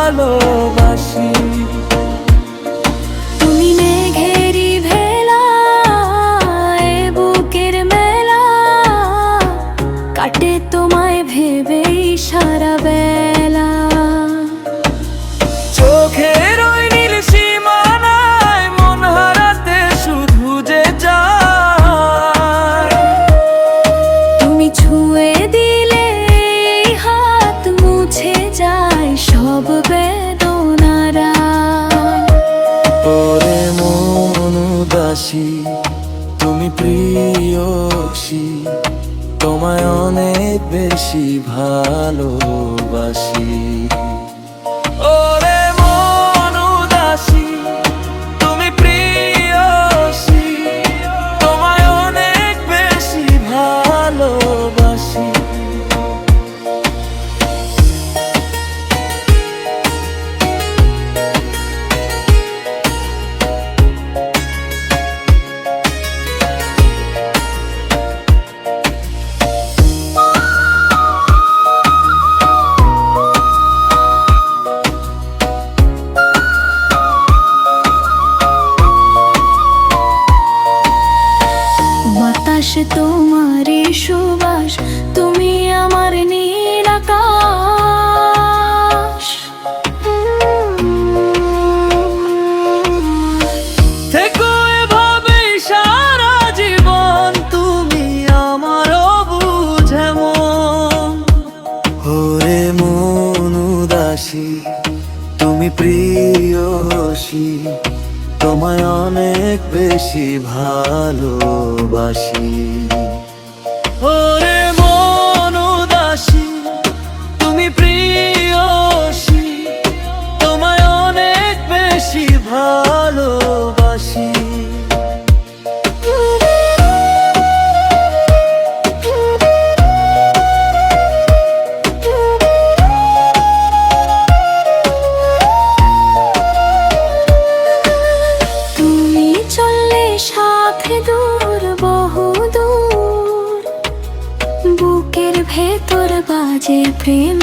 ভালোবাসি। তুমি মেঘেরি ভেলা, এ বুকের মেলা, কাটে তোমায় ভেবেই সারা বেলা। চোখের ওই নীল সীমানায় মন হারাতে শুধু যে চায়, তুমি ছুঁয়ে দিলে এই হাত মুছে যায় সব বেদনারা। ওরে মন উদাসী, তুমি প্রিয়সী, তোমায় অনেক বেশি ভালোবাসি। ওরে মন উদাসী, তুমি প্রিয়সী, তোমায় অনেক বেশি ভালোবাসি। বাতাস তোমারই সুবাস, তুমি আমার নীল আকাশ। থেকো এভাবেই সারা জীবন, তুমি আমার বুঝে মন। ওরে মন উদাসী, তুমি প্রিয়সী, তোমায় অনেক বেশি ভালোবাসি। ওরে মন উদাসী, তুমি প্রিয়সী, তোমায় অনেক বেশি ভালোবাসি। সাথে দূর বহু দূর, বুকের ভেতর বাজে প্রেম